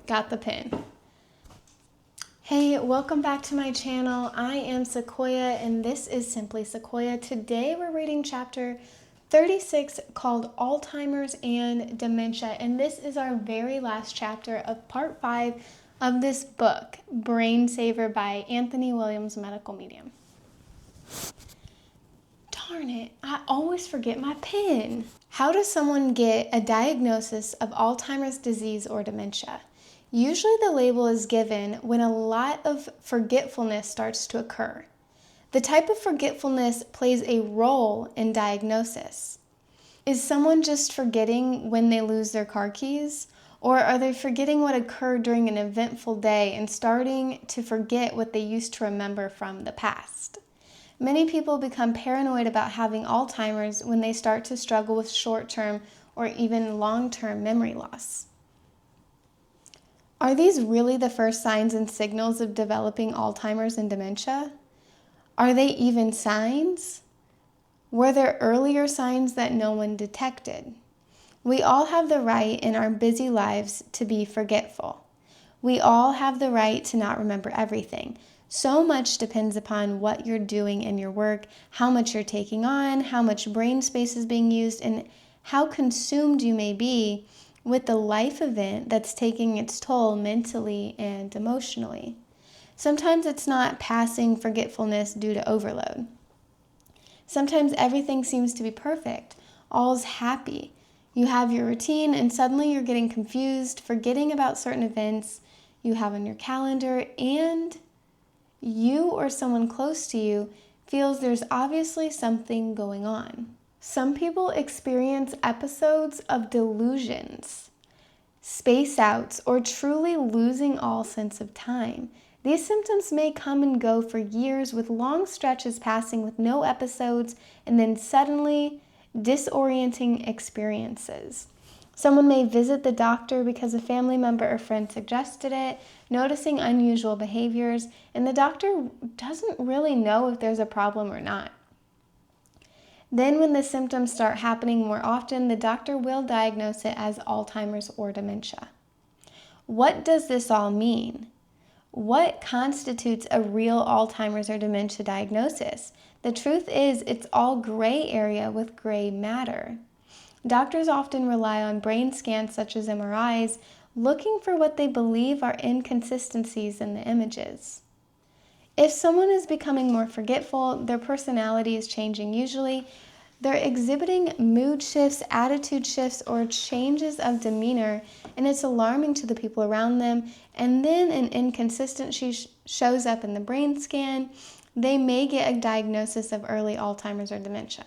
got the pen. Hey, welcome back to my channel. I am Sequoia and this is Simply Sequoia. Today we're reading chapter 36 called Alzheimer's and Dementia, and this is our very last chapter of part 5 of this book, Brain Saver by Anthony Williams, medical medium. Darn it, I always forget my pen. How does someone get a diagnosis of Alzheimer's disease or dementia? Usually the label is given when a lot of forgetfulness starts to occur. The type of forgetfulness plays a role in diagnosis. Is someone just forgetting when they lose their car keys? Or are they forgetting what occurred during an eventful day and starting to forget what they used to remember from the past? Many people become paranoid about having Alzheimer's when they start to struggle with short-term or even long-term memory loss. Are these really the first signs and signals of developing Alzheimer's and dementia? Are they even signs? Were there earlier signs that no one detected? We all have the right in our busy lives to be forgetful. We all have the right to not remember everything. So much depends upon what you're doing in your work, how much you're taking on, how much brain space is being used, and how consumed you may be with the life event that's taking its toll mentally and emotionally. Sometimes it's not passing forgetfulness due to overload. Sometimes everything seems to be perfect. All's happy. You have your routine and suddenly you're getting confused, forgetting about certain events you have on your calendar, and you or someone close to you feels there's obviously something going on. Some people experience episodes of delusions, space outs, or truly losing all sense of time. These symptoms may come and go for years, with long stretches passing with no episodes and then suddenly disorienting experiences. Someone may visit the doctor because a family member or friend suggested it, noticing unusual behaviors, and the doctor doesn't really know if there's a problem or not. Then when the symptoms start happening more often, the doctor will diagnose it as Alzheimer's or dementia. What does this all mean? What constitutes a real Alzheimer's or dementia diagnosis? The truth is, it's all gray area with gray matter. Doctors often rely on brain scans such as MRIs, looking for what they believe are inconsistencies in the images. If someone is becoming more forgetful, their personality is changing usually. They're exhibiting mood shifts, attitude shifts, or changes of demeanor, and it's alarming to the people around them. And then an inconsistency shows up in the brain scan. They may get a diagnosis of early Alzheimer's or dementia.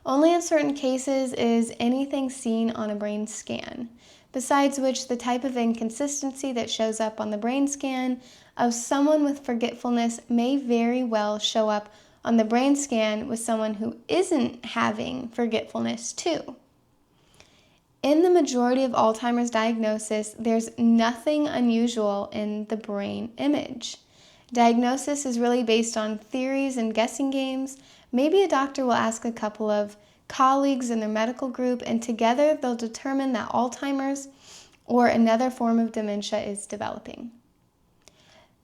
Only in certain cases is anything seen on a brain scan, besides which the type of inconsistency that shows up on the brain scan of someone with forgetfulness may very well show up on the brain scan with someone who isn't having forgetfulness too. In the majority of Alzheimer's diagnosis, there's nothing unusual in the brain image. Diagnosis is really based on theories and guessing games. Maybe a doctor will ask a couple of colleagues in their medical group, and together they'll determine that Alzheimer's or another form of dementia is developing.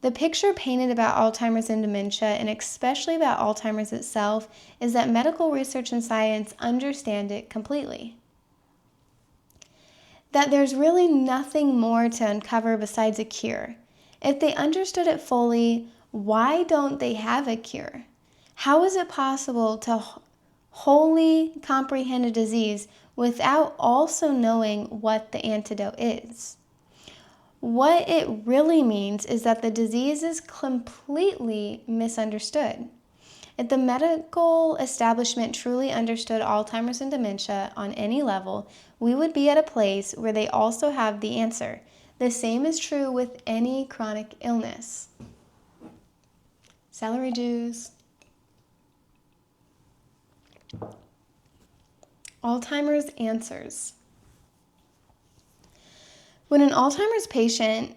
The picture painted about Alzheimer's and dementia, and especially about Alzheimer's itself, is that medical research and science understand it completely. That there's really nothing more to uncover besides a cure. If they understood it fully, why don't they have a cure? How is it possible to wholly comprehend a disease without also knowing what the antidote is? What it really means is that the disease is completely misunderstood. If the medical establishment truly understood Alzheimer's and dementia on any level, we would be at a place where they also have the answer. The same is true with any chronic illness. Celery juice. Alzheimer's answers. When an Alzheimer's patient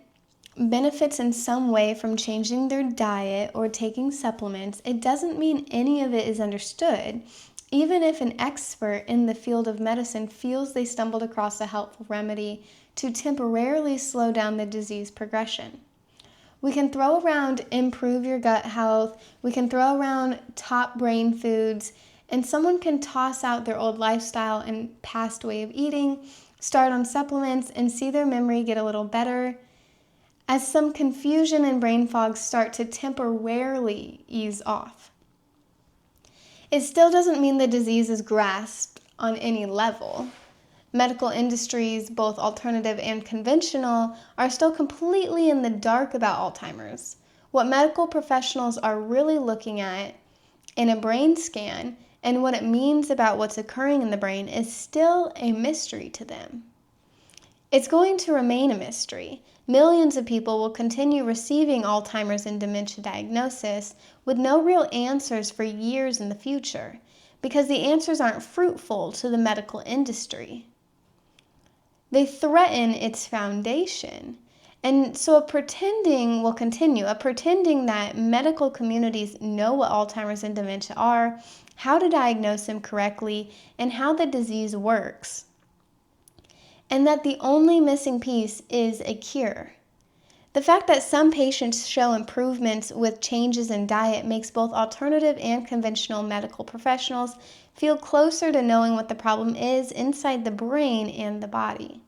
benefits in some way from changing their diet or taking supplements, it doesn't mean any of it is understood. Even if an expert in the field of medicine feels they stumbled across a helpful remedy to temporarily slow down the disease progression. We can throw around improve your gut health, we can throw around top brain foods, and someone can toss out their old lifestyle and past way of eating, start on supplements, and see their memory get a little better, as some confusion and brain fog start to temporarily ease off. It still doesn't mean the disease is grasped on any level. Medical industries, both alternative and conventional, are still completely in the dark about Alzheimer's. What medical professionals are really looking at in a brain scan and what it means about what's occurring in the brain is still a mystery to them. It's going to remain a mystery. Millions of people will continue receiving Alzheimer's and dementia diagnosis with no real answers for years in the future because the answers aren't fruitful to the medical industry. They threaten its foundation. And so a pretending will continue, a pretending that medical communities know what Alzheimer's and dementia are, how to diagnose them correctly, and how the disease works. And that the only missing piece is a cure. The fact that some patients show improvements with changes in diet makes both alternative and conventional medical professionals feel closer to knowing what the problem is inside the brain and the body.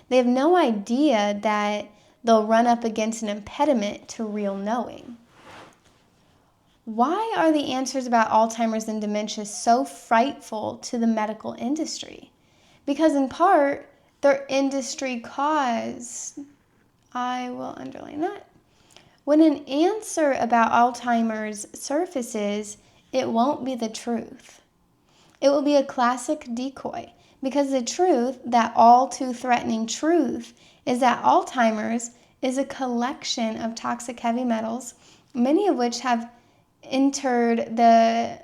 They have no idea that they'll run up against an impediment to real knowing. Why are the answers about Alzheimer's and dementia so frightful to the medical industry? Because in part, they're industry caused. I will underline that. When an answer about Alzheimer's surfaces, it won't be the truth. It will be a classic decoy, because the truth, that all too threatening truth, is that Alzheimer's is a collection of toxic heavy metals, many of which have entered the...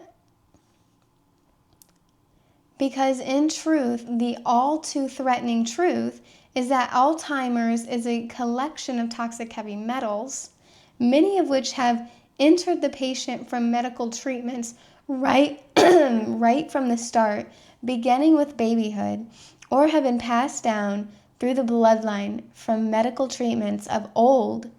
Because in truth, the all too threatening truth is that Alzheimer's is a collection of toxic heavy metals, many of which have entered the patient from medical treatments right from the start, beginning with babyhood, or have been passed down through the bloodline from medical treatments of old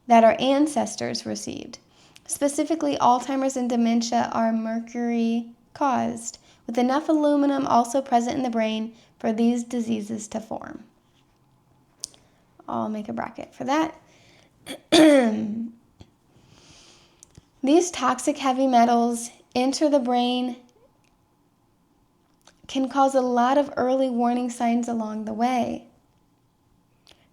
that our ancestors received. Specifically, Alzheimer's and dementia are mercury caused, with enough aluminum also present in the brain for these diseases to form. I'll make a bracket for that. These toxic heavy metals enter the brain, can cause a lot of early warning signs along the way,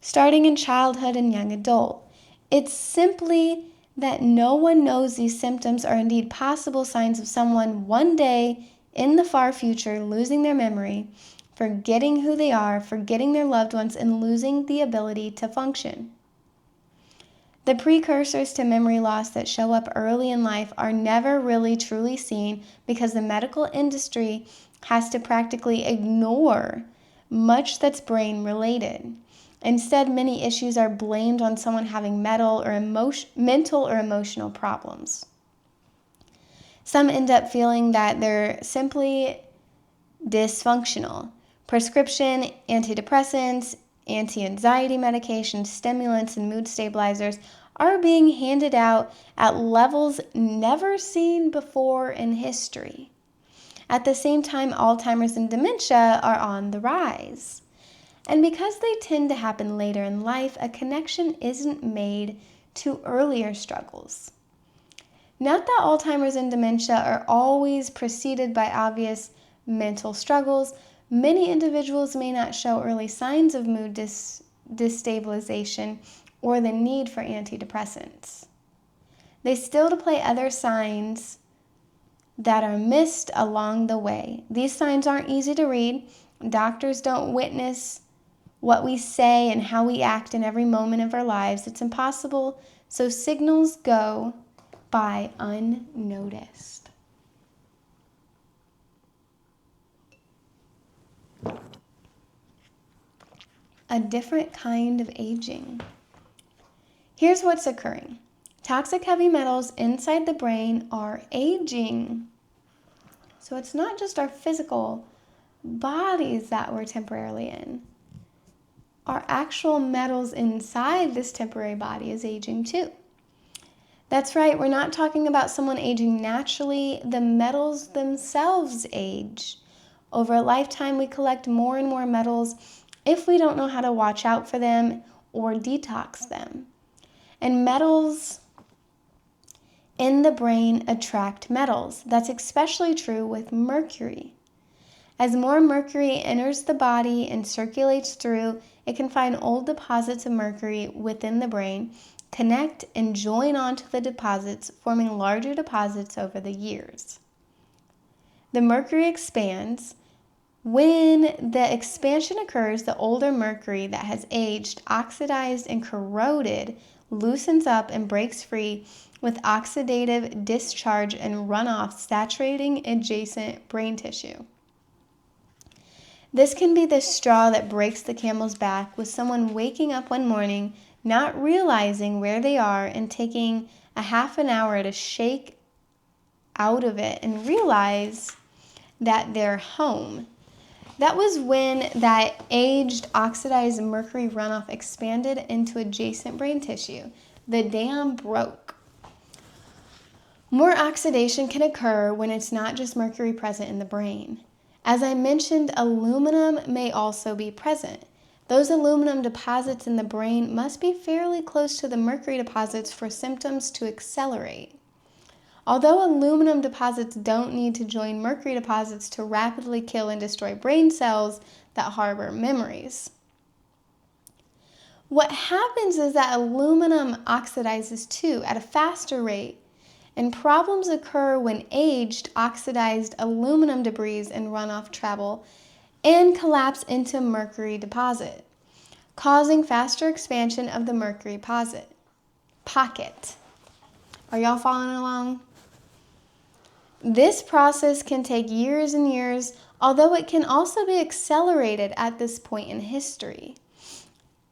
starting in childhood and young adult. It's simply that no one knows these symptoms are indeed possible signs of someone one day in the far future losing their memory, forgetting who they are, forgetting their loved ones, and losing the ability to function. The precursors to memory loss that show up early in life are never really truly seen because the medical industry has to practically ignore much that's brain related. Instead, many issues are blamed on someone having mental or emotional problems. Some end up feeling that they're simply dysfunctional. Prescription antidepressants, anti-anxiety medications, stimulants, and mood stabilizers are being handed out at levels never seen before in history. At the same time, Alzheimer's and dementia are on the rise. And because they tend to happen later in life, a connection isn't made to earlier struggles. Not that Alzheimer's and dementia are always preceded by obvious mental struggles. Many individuals may not show early signs of mood destabilization or the need for antidepressants. They still display other signs that are missed along the way. These signs aren't easy to read. Doctors don't witness what we say and how we act in every moment of our lives. It's impossible, so signals go by unnoticed. A different kind of aging. Here's what's occurring. Toxic heavy metals inside the brain are aging. So it's not just our physical bodies that we're temporarily in. our actual metals inside this temporary body is aging too. That's right, we're not talking about someone aging naturally. The metals themselves age. Over a lifetime, we collect more and more metals if we don't know how to watch out for them or detox them. And metals in the brain attract metals. That's especially true with mercury. As more mercury enters the body and circulates through, it can find old deposits of mercury within the brain, connect and join onto the deposits, forming larger deposits over the years. The mercury expands. When the expansion occurs, the older mercury that has aged, oxidized, and corroded loosens up and breaks free with oxidative discharge and runoff saturating adjacent brain tissue. This can be the straw that breaks the camel's back, with someone waking up one morning, not realizing where they are and taking a half an hour to shake out of it and realize that they're home. That was when that aged, oxidized mercury runoff expanded into adjacent brain tissue. The dam broke. More oxidation can occur when it's not just mercury present in the brain. As I mentioned, aluminum may also be present. Those aluminum deposits in the brain must be fairly close to the mercury deposits for symptoms to accelerate. Although aluminum deposits don't need to join mercury deposits to rapidly kill and destroy brain cells that harbor memories. What happens is that aluminum oxidizes too at a faster rate, and problems occur when aged, oxidized aluminum debris and runoff travel and collapse into mercury deposit, causing faster expansion of the mercury pocket. Are y'all following along? This process can take years and years, although it can also be accelerated at this point in history.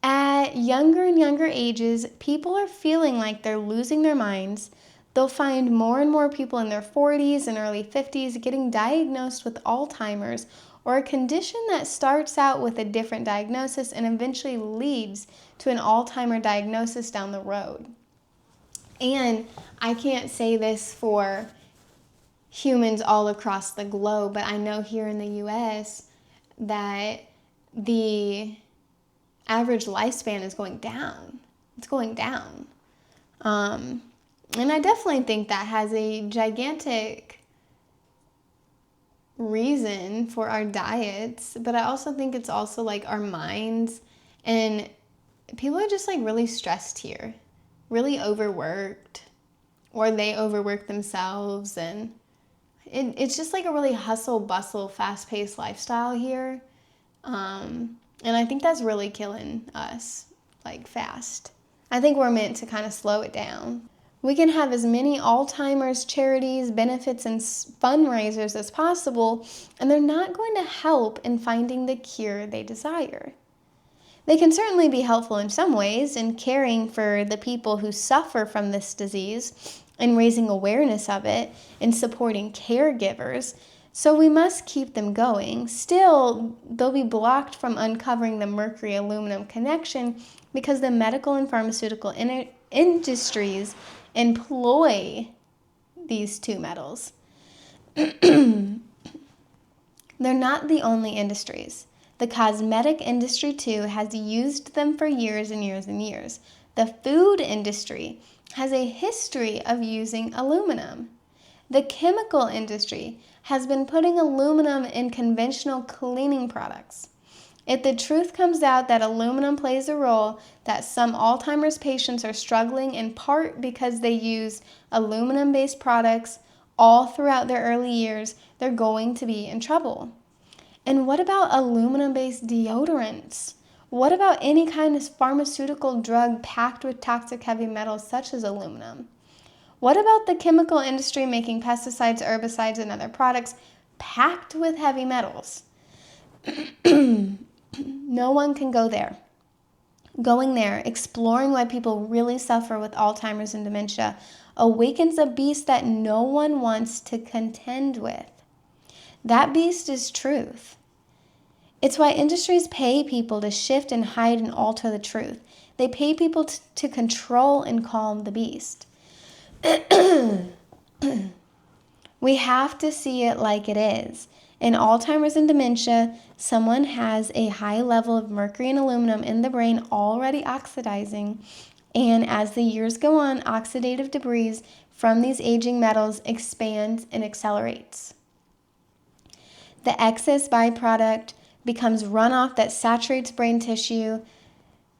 At younger and younger ages, people are feeling like they're losing their minds. They'll find more and more people in their 40s and early 50s getting diagnosed with Alzheimer's, or a condition that starts out with a different diagnosis and eventually leads to an Alzheimer diagnosis down the road. And I can't say this for humans all across the globe, but I know here in the US that the average lifespan is going down. It's going down. And I definitely think that has a gigantic reason for our diets, but I also think it's also like our minds, and people are just like really stressed here, really overworked, or they overwork themselves, and it's just like a really hustle bustle, fast-paced lifestyle here, and I think that's really killing us like fast. I think we're meant to kind of slow it down. We can have as many Alzheimer's charities, benefits, and fundraisers as possible, and they're not going to help in finding the cure they desire. They can certainly be helpful in some ways in caring for the people who suffer from this disease and raising awareness of it and supporting caregivers, so we must keep them going. Still, they'll be blocked from uncovering the mercury aluminum connection because the medical and pharmaceutical industries employ these two metals. They're not the only industries. The cosmetic industry, too, has used them for years and years and years. The food industry has a history of using aluminum. The chemical industry has been putting aluminum in conventional cleaning products. If the truth comes out that aluminum plays a role, that some Alzheimer's patients are struggling in part because they use aluminum-based products all throughout their early years, they're going to be in trouble. And what about aluminum-based deodorants? What about any kind of pharmaceutical drug packed with toxic heavy metals such as aluminum? What about the chemical industry making pesticides, herbicides, and other products packed with heavy metals? No one can go there. Going there, exploring why people really suffer with Alzheimer's and dementia, awakens a beast that no one wants to contend with. That beast is truth. It's why industries pay people to shift and hide and alter the truth. They pay people to control and calm the beast. We have to see it like it is. In Alzheimer's and dementia, someone has a high level of mercury and aluminum in the brain already oxidizing, and as the years go on, oxidative debris from these aging metals expands and accelerates. The excess byproduct becomes runoff that saturates brain tissue,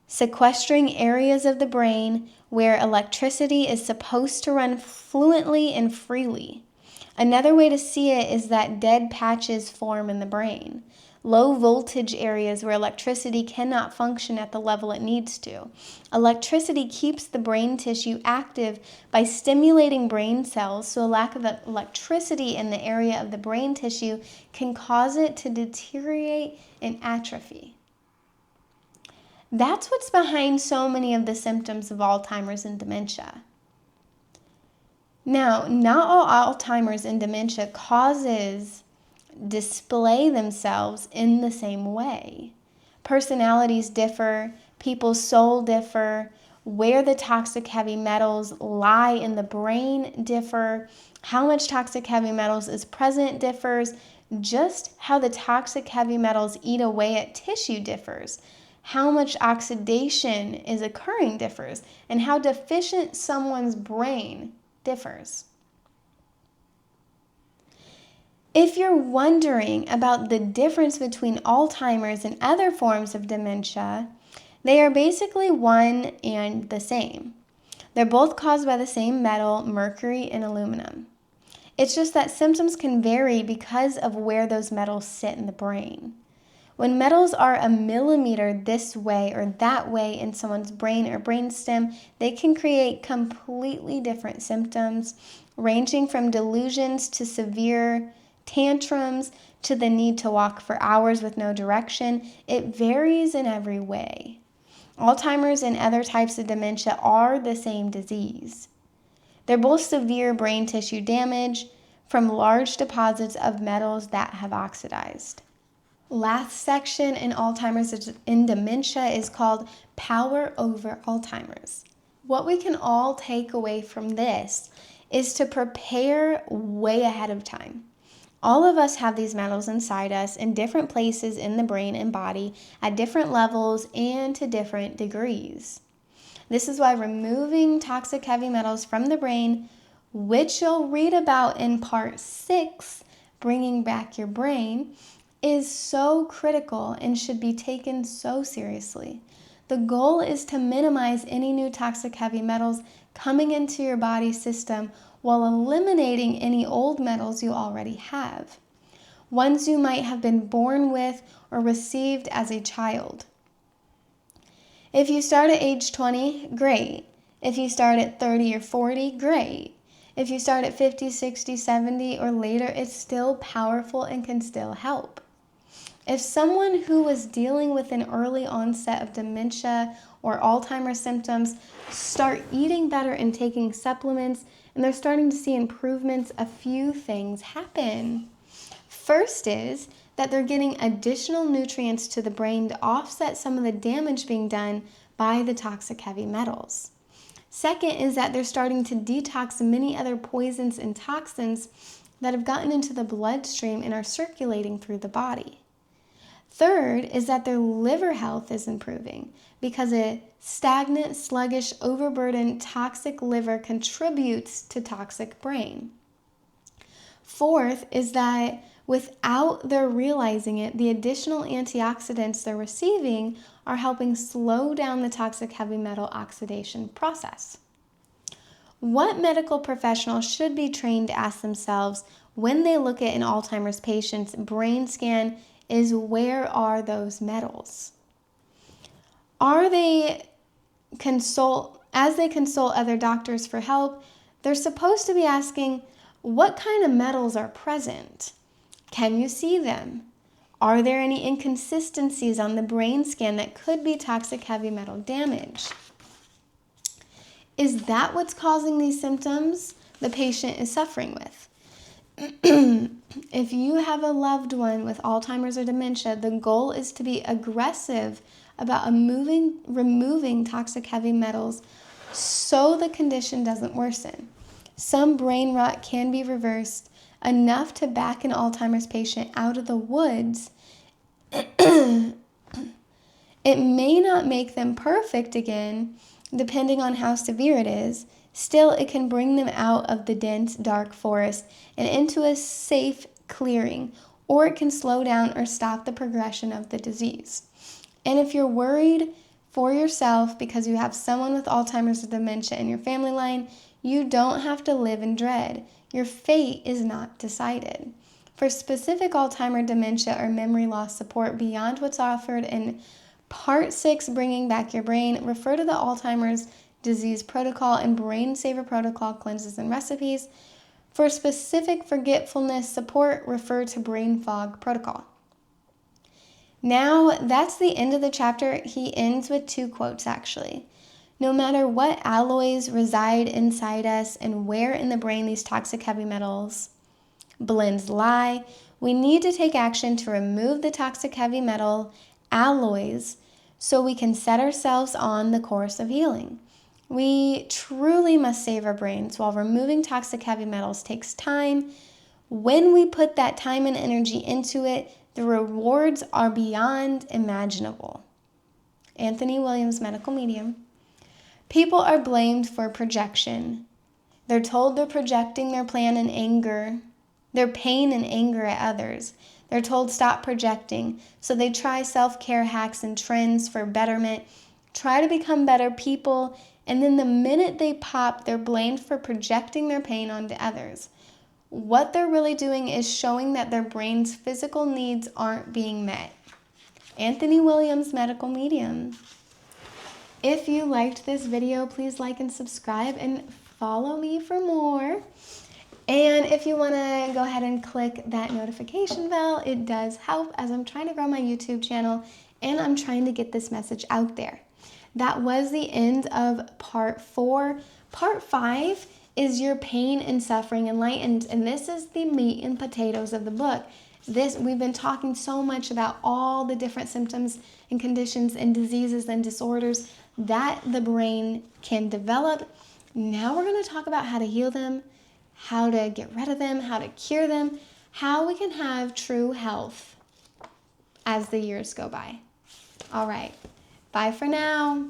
sequestering areas of the brain where electricity is supposed to run fluently and freely. Another way to see it is that dead patches form in the brain, low voltage areas where electricity cannot function at the level it needs to. Electricity keeps the brain tissue active by stimulating brain cells, so a lack of electricity in the area of the brain tissue can cause it to deteriorate and atrophy. That's what's behind so many of the symptoms of Alzheimer's and dementia. Now, not all Alzheimer's and dementia causes display themselves in the same way. Personalities differ, people's soul differ, where the toxic heavy metals lie in the brain differ, how much toxic heavy metals is present differs, just how the toxic heavy metals eat away at tissue differs, how much oxidation is occurring differs, and how deficient someone's brain differs. If you're wondering about the difference between Alzheimer's and other forms of dementia, they are basically one and the same. They're both caused by the same metal, mercury and aluminum. It's just that symptoms can vary because of where those metals sit in the brain. When metals are a millimeter this way or that way in someone's brain or brainstem, they can create completely different symptoms, ranging from delusions to severe tantrums to the need to walk for hours with no direction. It varies in every way. Alzheimer's and other types of dementia are the same disease. They're both severe brain tissue damage from large deposits of metals that have oxidized. Last section in Alzheimer's and dementia is called Power Over Alzheimer's. What we can all take away from this is to prepare way ahead of time. All of us have these metals inside us in different places in the brain and body at different levels and to different degrees. This is why removing toxic heavy metals from the brain, which you'll read about in part 6, Bringing Back Your Brain, is so critical and should be taken so seriously. The goal is to minimize any new toxic heavy metals coming into your body system while eliminating any old metals you already have, ones you might have been born with or received as a child. If you start at age 20, great. If you start at 30 or 40, great. If you start at 50, 60, 70 or later, it's still powerful and can still help. If someone who was dealing with an early onset of dementia or Alzheimer's symptoms start eating better and taking supplements, and they're starting to see improvements, a few things happen. First is that they're getting additional nutrients to the brain to offset some of the damage being done by the toxic heavy metals. Second is that they're starting to detox many other poisons and toxins that have gotten into the bloodstream and are circulating through the body. Third is that their liver health is improving because a stagnant, sluggish, overburdened, toxic liver contributes to toxic brain. Fourth is that without their realizing it, the additional antioxidants they're receiving are helping slow down the toxic heavy metal oxidation process. What medical professional should be trained to ask themselves when they look at an Alzheimer's patient's brain scan is, where are those metals? As they consult other doctors for help, they're supposed to be asking, what kind of metals are present? Can you see them? Are there any inconsistencies on the brain scan that could be toxic heavy metal damage? Is that what's causing these symptoms the patient is suffering with? If you have a loved one with Alzheimer's or dementia, the goal is to be aggressive about removing toxic heavy metals so the condition doesn't worsen. Some brain rot can be reversed enough to back an Alzheimer's patient out of the woods. It may not make them perfect again, depending on how severe it is. Still, it can bring them out of the dense, dark forest and into a safe clearing, or it can slow down or stop the progression of the disease. And if you're worried for yourself because you have someone with Alzheimer's or dementia in your family line, you don't have to live in dread. Your fate is not decided. For specific Alzheimer, dementia, or memory loss support beyond what's offered in Part 6, Bringing Back Your Brain, refer to the Alzheimer's Disease Protocol and Brain Saver Protocol Cleanses and Recipes. For specific forgetfulness support, refer to Brain Fog Protocol. Now, that's the end of the chapter. He ends with 2 quotes, actually. No matter what alloys reside inside us and where in the brain these toxic heavy metals blends lie, we need to take action to remove the toxic heavy metal alloys so we can set ourselves on the course of healing. We truly must save our brains. While removing toxic heavy metals takes time, when we put that time and energy into it, the rewards are beyond imaginable. Anthony Williams, medical medium. People are blamed for projection. They're told they're projecting their pain and anger at others. They're told stop projecting, so they try self-care hacks and trends for betterment, try to become better people, and then the minute they pop, they're blamed for projecting their pain onto others. What they're really doing is showing that their brain's physical needs aren't being met. Anthony Williams, medical medium. If you liked this video, please like and subscribe and follow me for more. And if you want to go ahead and click that notification bell, it does help as I'm trying to grow my YouTube channel and I'm trying to get this message out there. That was the end of part 4. Part 5 is your pain and suffering enlightened, and this is the meat and potatoes of the book. We've been talking so much about all the different symptoms and conditions and diseases and disorders that the brain can develop. Now we're going to talk about how to heal them, how to get rid of them, how to cure them, how we can have true health as the years go by. All right, bye for now.